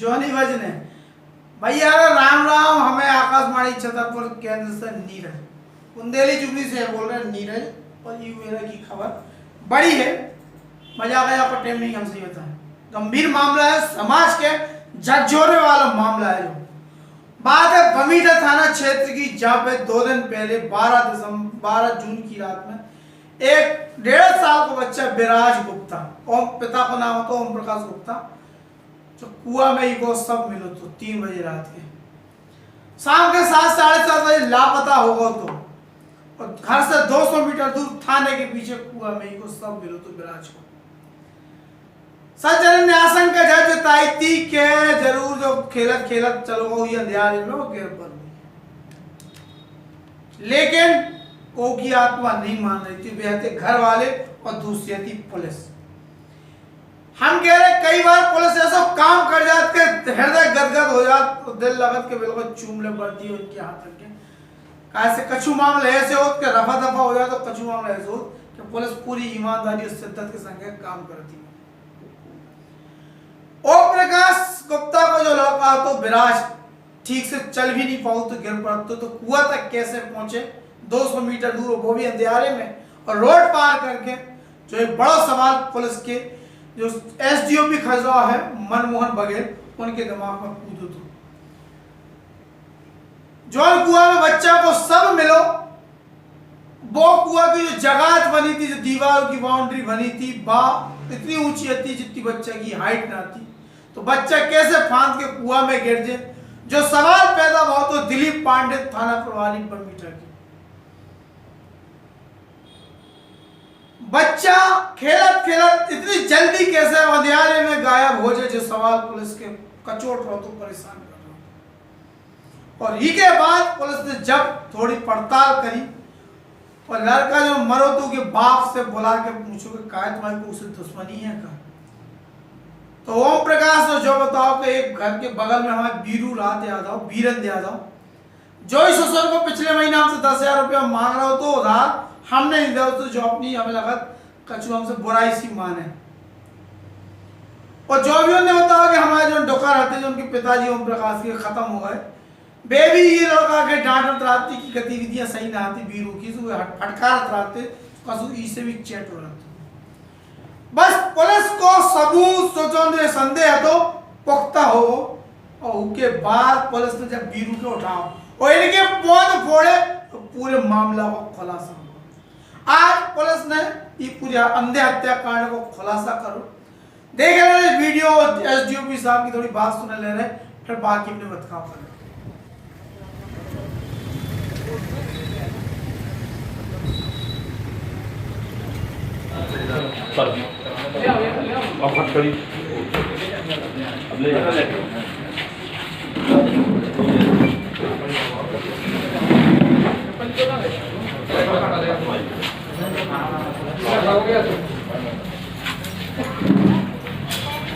जोनी भजन है भैया। राम राम, हमें आकाशवाणी छतरपुर केंद्र से नीरज बुंदेली जुबली से बोल रहे हैं नीरज। और ये मेरा की खबर बड़ी है, मजा आया पर टाइम नहीं हमसे होता है। गंभीर मामला है, समाज के झकझोरने वाला मामला है। जो बात है बमीठा थाना क्षेत्र की, जहाँ पे 2 दिन पहले 12 जून की रात में एक 1.5 साल का बच्चा विराज गुप्ता, ओम पिता का नाम होता ओम प्रकाश गुप्ता, जो कुआ में ही को सब मिलो तो 3 बजे रात के शाम के 7 साढ़े 7 बजे लापता होगा। तो और घर से 200 मीटर दूर थाने के पीछे कुआ में ही को सब मिलो तो विराज को सज्जन ने आशंका जताई थी कि जरूर जो खेलत खेलत चलो ये अंधेरे में वो गिर पड़ गई, लेकिन को की आत्मा नहीं मान रही थी। बेहते घर वाले और दूसरी थी पुलिस। हम कह रहे कई बार पुलिस ऐसा काम कर जाते हृदय गदगद हो जात, दिल लगत के बिल्कुल चूम ले पड़ती है उनके हाथ रख के। कैसे कछु मामला ऐसे हो कि रफा दफा हो जाए, तो कछु मामला ऐसे हो कि पुलिस पूरी ईमानदारी और शिद्दत के संग काम करती है। ओम प्रकाश गुप्ता को जो लड़का तो विराज ठीक से चल भी नहीं पाऊ तो गिर पड़ते, तो कुआं तक कैसे पहुंचे 200 मीटर दूर, वो भी अंधेरे में, और रोड पार करके। जो एक बड़ा सवाल पुलिस के जो एसडीओपी खजुराहो है मनमोहन बघेल, उनके दिमाग में कूदो तो जो कुआं में बच्चा को सब मिलो, वो कुआं की जो जगह बनी थी, जो दीवार की बाउंड्री बनी थी, बा इतनी ऊंची थी जितनी बच्चा की हाइट ना थी, तो बच्चा कैसे फांद के कुआं में गिर जाए। जो सवाल पैदा हुआ तो दिलीप पांडे थाना प्रभारी बमीठा की, बच्चा खेलत खेलत इतनी जल्दी कैसे अंधेरे में गायब हो जाए, जो सवाल पुलिस के कचोट रहो तो परेशान कर रहा। और ही के बाद पुलिस ने जब थोड़ी पड़ताल करी और लड़का जो मरोतू के बाप से बुला के पूछो कि क्या तुम्हारी को उससे दुश्मनी है का, तो ओम प्रकाश ने जो बताओ कि एक घर के बगल में हमारे बीरू रात यादव, बीरन यादव, जो इस ससुर को पिछले महीने हमसे 10,000 रुपया मांग रहा हो तो उधार हमने नहीं दिया, तो जो अपनी हमें लगा कछु हमसे बुराई सी माने। और जो भी उन्होंने बताया कि हमारे जो डोका रहते जो उनके पिताजी ओम प्रकाश के खत्म हो गए, बेबी ये लड़का के डांट रात्रि की गतिविधियां सही ना आती, बीरू की फटकार राते कसु इससे भी चैट हो रहा। बस पुलिस को सबूत सोचो संदेह तो पुख्ता हो, और उसके बाद पुलिस ने जब बीरू के उठाओ और इनके पोंद फोड़े तो पूरे मामला को खुलासा हुआ। आज पुलिस ने ये पूरे अंधे हत्याकांड को खुलासा करो। देख रहे वीडियो, एसडीओपी साहब की थोड़ी बात सुन ले रहे, फिर बाकी अपने बतखाव कर।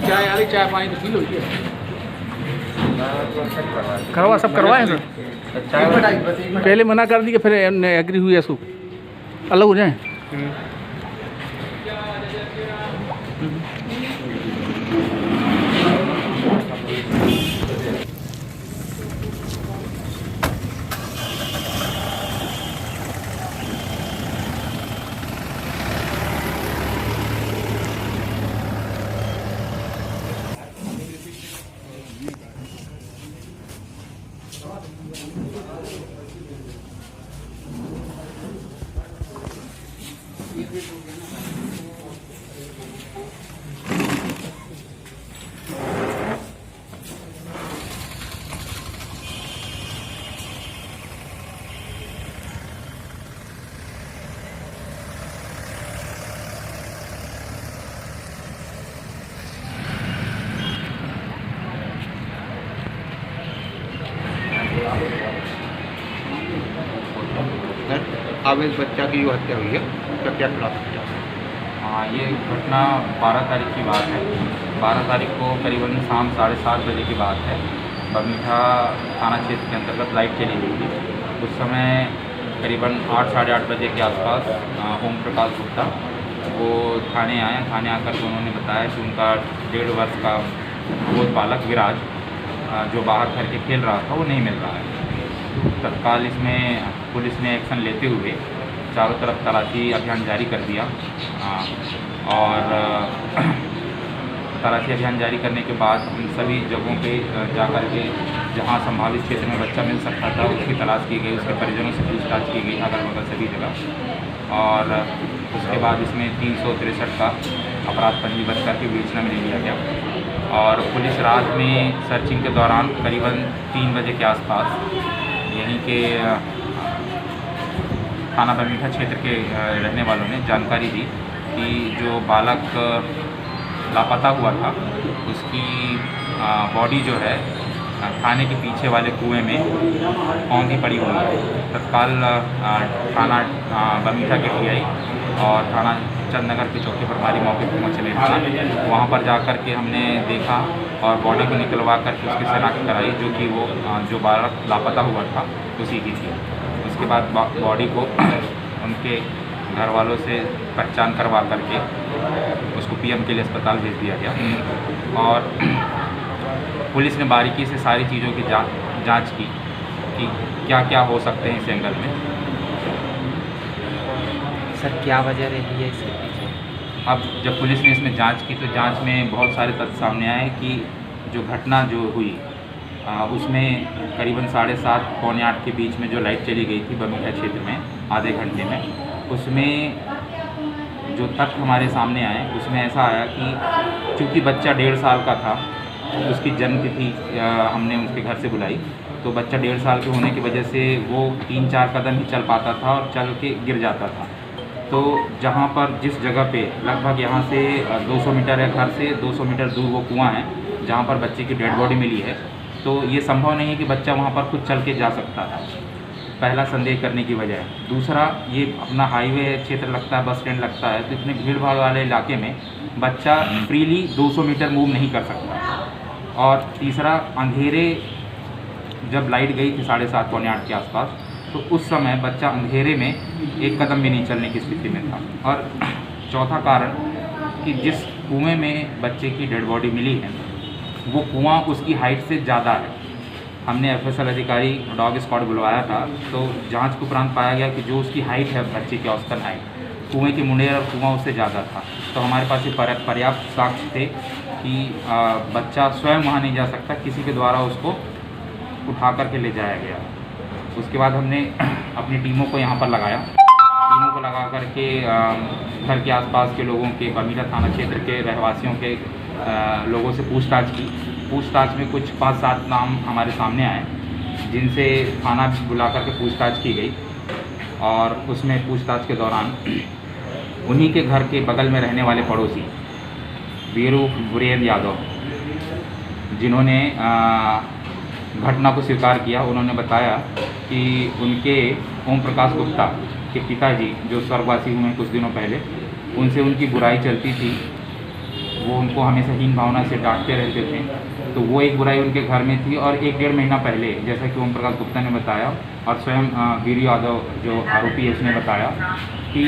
चाय आली, चाय पानी तो पी लो। करवा सब करवाए सर, पहले मना कर दी कि फिर एग्री हुई ऐसू अलग हो जाए। अब इस बच्चा की जो हत्या हुई है उसका क्या खुलासा किया? हाँ, ये घटना 12 तारीख की बात है। 12 तारीख को करीबन शाम 7:30 बजे की बात है। बमीठा थाना क्षेत्र के अंतर्गत लाइट चली हुई थी। उस समय करीबन 8 साढ़े 8 बजे के आसपास ओम प्रकाश गुप्ता वो थाने आए। थाने आकर तो उन्होंने बताया कि उनका 1.5 वर्ष का वो बालक विराज जो बाहर घर के खेल रहा था वो नहीं मिल रहा है। तत्काल इसमें पुलिस ने एक्शन लेते हुए चारों तरफ तलाशी अभियान जारी कर दिया और तलाशी अभियान जारी करने के बाद उन सभी जगहों पे जाकर के जहां संभावित क्षेत्र में बच्चा मिल सकता था उसकी तलाश की गई, उसके परिजनों से पूछताछ की गई अगल बगल सभी जगह। और उसके बाद इसमें 363 का अपराध पंजीबद्ध करके विवेचना में ले लिया गया। और पुलिस रात में सर्चिंग के दौरान करीबन 3 बजे के आसपास यहीं के थाना बरमीठा क्षेत्र के रहने वालों ने जानकारी दी कि जो बालक लापता हुआ था उसकी बॉडी जो है थाने के पीछे वाले कुएं में औंधी पड़ी हुई है। तत्काल थाना बरमीठा के PI और थाना चंदनगर के चौकी प्रभारी मौके पर पहुँचे थे। वहाँ पर जाकर के हमने देखा और बॉडी को निकलवा करके उसकी शनाख्त कराई, जो कि वो जो बालक लापता हुआ था उसी की थी। उसके बाद बॉडी को उनके घर वालों से पहचान करवा करके उसको PM के लिए अस्पताल भेज दिया गया। और पुलिस ने बारीकी से सारी चीज़ों की जांच की कि क्या क्या हो सकते हैं इस एंगल में। सर क्या वजह रही है इसके पीछे? अब जब पुलिस ने इसमें जांच की तो जांच में बहुत सारे तथ्य सामने आए कि जो घटना जो हुई उसमें करीबन 7:30 पौने 8 के बीच में जो लाइट चली गई थी बरमीठा क्षेत्र में आधे घंटे में, उसमें जो तथ्य हमारे सामने आए उसमें ऐसा आया कि चूँकि बच्चा 1.5 साल का था, उसकी जन्म तिथि हमने उसके घर से बुलाई, तो बच्चा 1.5 साल के होने की वजह से वो 3-4 कदम ही चल पाता था और चल के गिर जाता था। तो जहाँ पर जिस जगह पे लगभग यहाँ से 200 मीटर है, घर से 200 मीटर दूर वो कुआं है जहाँ पर बच्चे की डेड बॉडी मिली है, तो ये संभव नहीं है कि बच्चा वहाँ पर खुद चल के जा सकता था। पहला संदेह करने की वजह है। दूसरा, ये अपना हाईवे क्षेत्र लगता है, बस स्टैंड लगता है, तो इतने भीड़ भाड़ वाले इलाके में बच्चा फ्रीली 200 मीटर मूव नहीं कर सकता। और तीसरा, अंधेरे जब लाइट गई थी 7:30 पौने 8 के आसपास, तो उस समय बच्चा अंधेरे में 1 कदम भी नहीं चलने की स्थिति में था। और चौथा कारण कि जिस कुएं में बच्चे की डेड बॉडी मिली है वो कुआं उसकी हाइट से ज़्यादा है। हमने FSL अधिकारी डॉग स्क्वाड बुलवाया था, तो जांच के उपरांत पाया गया कि जो उसकी हाइट है बच्चे की औसतन हाइट, कुएं की मुंडेर और कुआं उससे ज़्यादा था। तो हमारे पास ये पर्याप्त साक्ष्य थे कि बच्चा स्वयं वहाँ नहीं जा सकता, किसी के द्वारा उसको उठा करके ले जाया गया। उसके बाद हमने अपनी टीमों को यहाँ पर लगाया। टीमों को लगा करके घर के आसपास के लोगों के, बरमीठा थाना क्षेत्र के रहवासियों के लोगों से पूछताछ की। पूछताछ में कुछ 5-7 नाम हमारे सामने आए, जिनसे थाना बुला करके पूछताछ की गई। और उसमें पूछताछ के दौरान उन्हीं के घर के बगल में रहने वाले पड़ोसी वीरेंद्र यादव, जिन्होंने घटना को स्वीकार किया, उन्होंने बताया कि उनके ओम प्रकाश गुप्ता के पिताजी जो स्वर्गवासी हुए कुछ दिनों पहले, उनसे उनकी बुराई चलती थी। वो उनको हमेशा हीन भावना से डांटते रहते थे। तो वो एक बुराई उनके घर में थी। और 1-1.5 महीना पहले, जैसा कि ओम प्रकाश गुप्ता ने बताया और स्वयं वीर यादव जो आरोपी है उसने बताया कि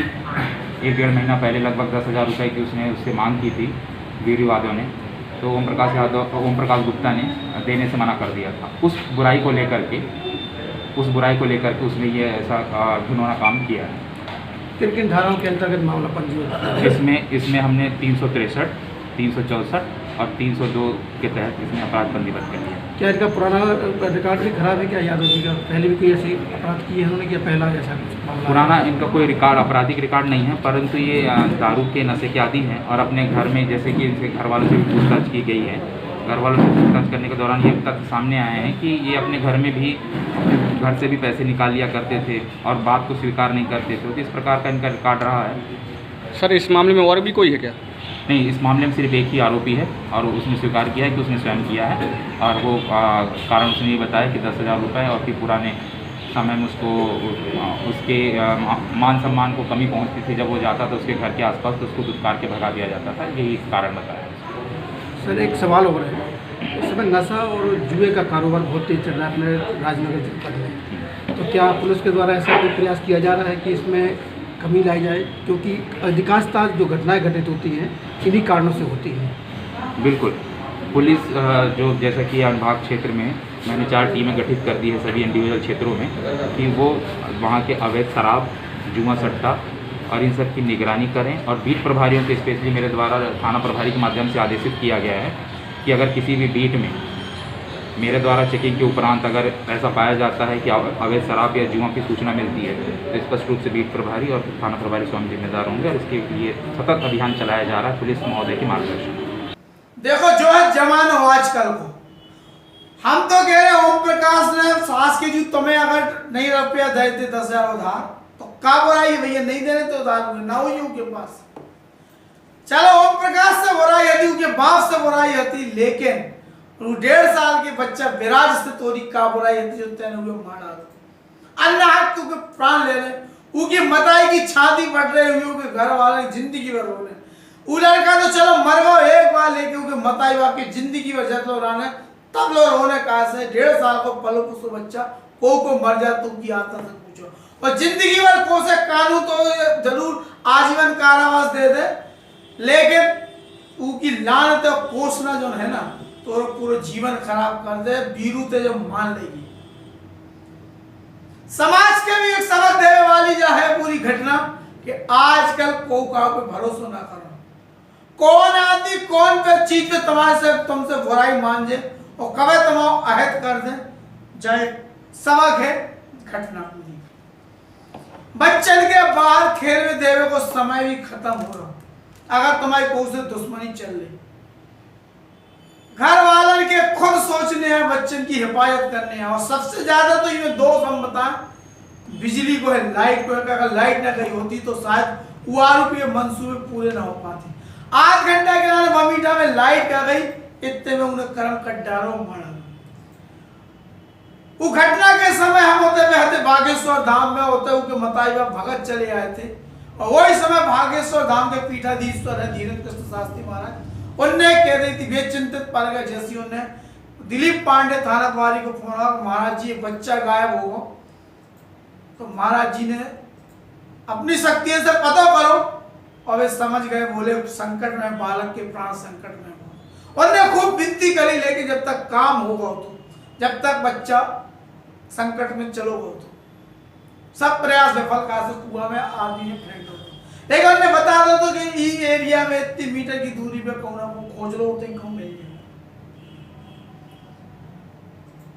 1-1.5 महीना पहले लगभग 10,000 रुपये की उसने उससे मांग की थी वीर यादव ने। तो ओम प्रकाश गुप्ता ने देने से मना कर दिया था। उस बुराई को लेकर के उसने ये ऐसा घिनौना काम किया है। किन धाराओं के अंतर्गत मामला पंजीबद्ध? इसमें हमने 363, 364 और 302 के तहत इसमें अपराध पंजीबद्ध कर दिया। क्या इनका पुराना रिकॉर्ड भी खराब है क्या यादव जी का? पहले भी कोई ऐसे अपराध किए हैं उन्होंने, क्या पहला ऐसा कुछ मामला? पुराना इनका कोई रिकॉर्ड, आपराधिक रिकॉर्ड नहीं है, परंतु ये दारू के नशे के आदी हैं। और अपने घर में, जैसे कि इनके घर वालों से भी पूछताछ की गई है, घर वालों से पूछताछ करने के दौरान ये तथ्य सामने आए हैं कि ये अपने घर में भी घर से भी पैसे निकाल लिया करते थे और बात को स्वीकार नहीं करते थे। तो इस प्रकार का इनका रिकॉर्ड रहा है। सर, इस मामले में और भी कोई है क्या? नहीं, इस मामले में सिर्फ एक ही आरोपी है और उसने स्वीकार किया है कि उसने स्वयं किया है। और वो कारण उसने ये बताया कि 10,000 रुपये और फिर पुराने समय में उसको उसके मान सम्मान को कमी पहुंचती थी। जब वो जाता था उसके घर के आसपास तो उसको दुत्कार के भगा दिया जाता था। यही कारण बताया। सर, एक सवाल हो रहा है, इस समय नशा और जुए का कारोबार बहुत तेज चल रहा है अपने राजनगर जनपद में, तो क्या पुलिस के द्वारा ऐसा कोई प्रयास किया जा रहा है कि इसमें कमी लाई जाए? क्योंकि अधिकांशतः जो घटनाएं घटित होती हैं इन्हीं कारणों से होती हैं। बिल्कुल, पुलिस जो जैसा कि अनुभाग क्षेत्र में मैंने 4 टीमें गठित कर दी है सभी इंडिविजुअल क्षेत्रों में कि वो वहाँ के अवैध शराब, जुआ सट्टा और इन सब की निगरानी करें। और बीट प्रभारियों को स्पेशली मेरे द्वारा थाना प्रभारी के माध्यम से आदेशित किया गया है कि अगर किसी भी बीट में मेरे द्वारा चेकिंग के उपरांत अगर ऐसा पाया जाता है कि अवैध शराब या जुआ की सूचना मिलती है तो स्पष्ट रूप से बीट प्रभारी और थाना प्रभारी स्वयं जिम्मेदार होंगे और इसके लिए सतत अभियान चलाया जा रहा है पुलिस महोदय के मार्गदर्शन। देखो जो है जमाना हो आजकल को, हम तो कह रहे ओम प्रकाश ने सास के जो तुम्हें अगर नहीं रुपया देते 10,000 उधार तो का बुराई भैया, नहीं देने तो उधार ना हुई उनके पास। चलो ओम प्रकाश से बुराई होती, उनके बाप से बुराई होती, लेकिन 1.5 साल के बच्चा विराज से तोरी का बुराई होती जो तेने हुए मारा अल्लाह तुके प्राण ले ले, उनकी मताई की छाती पड़ रही हुई के घर वाले जिंदगी भर रो रहे। वो लड़का तो चलो मर गो एक बार, लेके उनके मताई बाप की जिंदगी भर जब लो रहना तब लो रोने कहा से 1.5 साल को पलो पुसो बच्चा को मर जा तुम की आता से पूछो, और जिंदगी भर को से कानून तो जरूर आजीवन कारावास दे दे, लेकिन उनकी लानत और कोसना जो है ना तो पूरा जीवन खराब कर दे, बीरू ते जो मान लेगी। समाज के भी एक सबक देने वाली जो है पूरी घटना कि आजकल को पे भरोसा ना करो, कौन आदमी कौन पे चीज पे तुम्हारे से तुमसे बुराई मान जे और कभी तुम अहद कर दे, जाए सबक है घटना पूरी। बच्चन के बाहर खेल में देवे को समय भी खत्म हो रहा, अगर तुम्हारी कोई से दुश्मनी चल रही, घर वालन के खुद सोचने हैं बच्चन की हिफाजत करने हैं। और सबसे ज्यादा तो इनमें दोष हम बताएं बिजली को है, लाइट को है, अगर लाइट ना गई होती तो शायद वो आरोपी के मंसूबे पूरे ना हो पाते। 8 घंटा के बाद बमीठा में लाइट आ गई, इतने में उन्हें कर्म कट डालो मारा। वो घटना के समय हम होते बागेश्वर धाम में होते उनके मताई बाप भगत चले आए थे, और वही समय भागेश्वर धाम के पीठाधीश्वर है धीरेन्द्र कृष्ण शास्त्री महाराज, उनने कह रही थी बेचिंतित पड़ गए जैसी उन्होंने दिलीप पांडे थाना प्रभारी को फोन किया, महाराज जी एक बच्चा गायब होगा, तो महाराज जी ने अपनी शक्तियों से पता करो, और वे समझ गए, बोले संकट में बालक के प्राण संकट में हो। उन्होंने खूब विनती करी, लेकिन जब तक काम होगा तो, जब तक बच्चा संकट में चलोगा तो सब प्रयास विफल का से कुआं में आदमी ने फेंक दो। लेकिन उन्होंने बता दो तो कि ई एरिया में इतनी मीटर की दूरी पे कोना को खोज लो तो कहीं मिल जाए।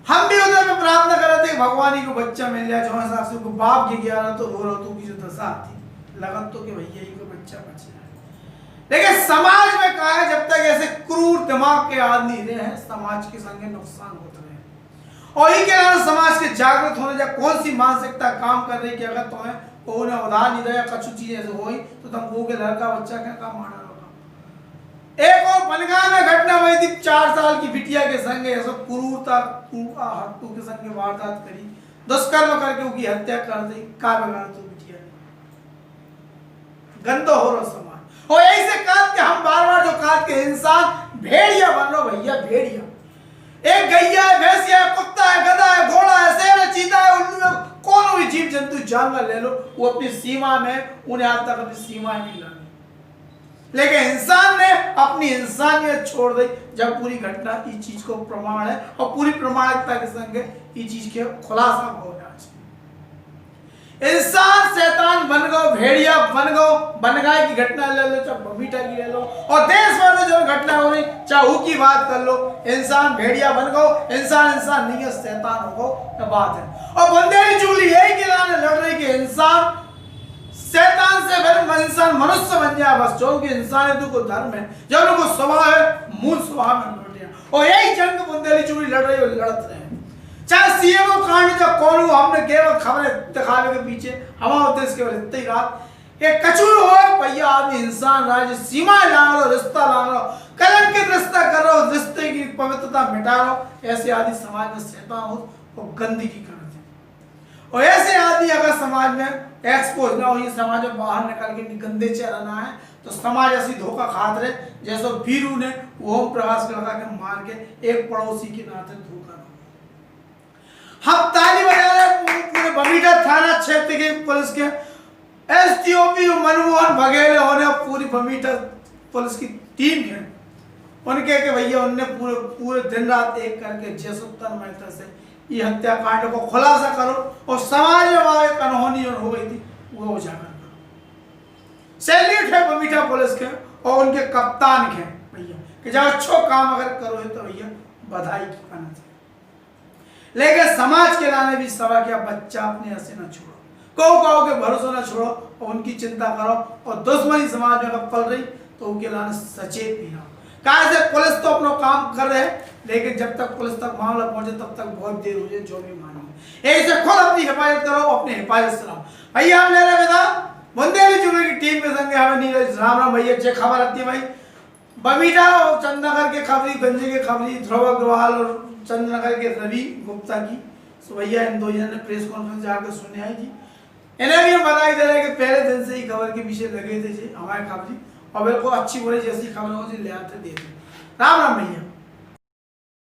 हम भी उधर में प्रार्थना कर रहे थे भगवान को बच्चा मिल जाए, जो हिसाब से बाप के गया तो रो रहा तो की जो दशा थी लगन तो कि भैया ही को बच्चा बच जाए। लेकिन समाज में कहा है जब तक ऐसे क्रूर दिमाग के आदमी रहे हैं समाज के संगे नुकसान होते रहे, और ही के अलावा समाज के जागृत होने जा कौन सी मानसिकता काम कर रही कि अगर तुम्हें को ने उधार नहीं दिया कछु चीजें ऐसे हुई तो तुम वो के लड़का बच्चा क्या काम मारा होगा। एक और बनगांव में घटना हुई थी, 4 साल की बिटिया के संग ऐसा क्रूरता हत्तू के संग वारदात करी, दुष्कर्म करके उनकी हत्या कर दी। का बिगाड़ तो बिटिया गंदा हो रहा समाज, और यही से कहा कि हम बार-बार जो कहा कि इंसान भेड़िया बन रहा भैया, भेड़िया एक गैया है, भैंसिया है, कुत्ता है, गधा है, घोड़ा है, शेर है, चीता है, उल्लू है, कौन भी जीव जंतु जानवर ले लो, वो अपनी सीमा में, उन्हें आज तक अपनी सीमा नहीं लानी। लेकिन इंसान ने अपनी इंसानियत छोड़ दी। जब पूरी घटना इस चीज को प्रमाण है और पूरी प्रमाणिकता के संग इस चीज के खुलासा हो जाए। इंसान शैतान बन गो, भेड़िया बन गो, बनगाई की घटना ले लो, चाहे बमीठा की ले लो, और देश भर में जो घटना हो रही चाहे वो की बात कर लो, इंसान भेड़िया बन गो, इंसान नहीं है शैतान हो गो, तो बात है। और बंदेरी चुगली यही के लाने लड़ रही कि इंसान शैतान से फिर इंसान मनुष्य बन जाए, बस जो उनकी इंसानियत को धर्म है, जो उनको स्वभाव है मूल स्वभाव में लौट जाए। और यही जंग बंदेरी चुगली लड़ रही और लड़त रहे, चाहे सीएमओ कांड जो कौन हो, हमने केवल खबरें दिखाने के पीछे हमारा उद्देश्य केवल इतनी रात एक कचूर हो भैया, आदमी इंसान राज्य सीमा लांग रहा, रिश्ता लांग रहा, कलंकित रिश्ता कर रहा हो, रिश्ते की पवित्रता मिटा रहा हो, ऐसे आदमी समाज में शैतान हो और गंदगी करते हैं। और ऐसे आदमी अगर समाज में एक्सपोज ना हो, ये समाज में बाहर निकल के गंदे चेहरा है तो समाज ऐसी धोखा खात रहे जैसे वीरू ने ओम प्रकाश लगा के मार के एक पड़ोसी के नाते धोखा। हम ताली बजा रहे पूरे बमीठा थाना क्षेत्र के पुलिस के एसटीओपी मनमोहन बघेल होने पूरी बमीठा पुलिस की टीम है, उनके कि भैया उनने पूरे पूरे दिन रात एक करके जसोत्तर मेहता से ये हत्याकांड को खुलासा करो और समाज में वहाँ एक अनहोनी और हो गई थी वो उजागर करो। सैल्यूट है बमीठा पुलिस के और उनके कप्तान के भैया कि जब अच्छो काम अगर करो तो भैया बधाई की पाना चाहिए। लेकिन समाज के लाने भी सवा क्या बच्चा अपने हंसे न छोड़ो, कहो के भरोसा न छोड़ो और उनकी चिंता करो और दुश्मनी समाज में अगर पल रही तो उनके लाने सचेत भी रहो। कहा से पुलिस तो अपना काम कर रहे हैं लेकिन जब तक पुलिस तक मामला पहुंचे तब तक बहुत देर हो जाए जो भी मानी ऐसे खुद अपनी हिफाजत करो, अपनी हिफाजत से रहो। भैया हम ले रहे बेटा बुंदेली चुगली की टीम के संग हमें नीरज राम राम भैया जे खबर आती है भाई बबीता और चंद्रनगर के खबरी, गंजे के खबरी, ध्रुव अग्रवाल और चंद्रनगर के रवि गुप्ता की। सो भैया इन दो जनों ने प्रेस कॉन्फ्रेंस जाकर सुने आई थी। इन्हें भी हम बधाई दे रहे हैं कि पहले दिन से ही खबर के पीछे लगे थे हमारे खबरी और बिल्कुल अच्छी बुरी जैसी खबरों को ले आते देते। राम राम भैया।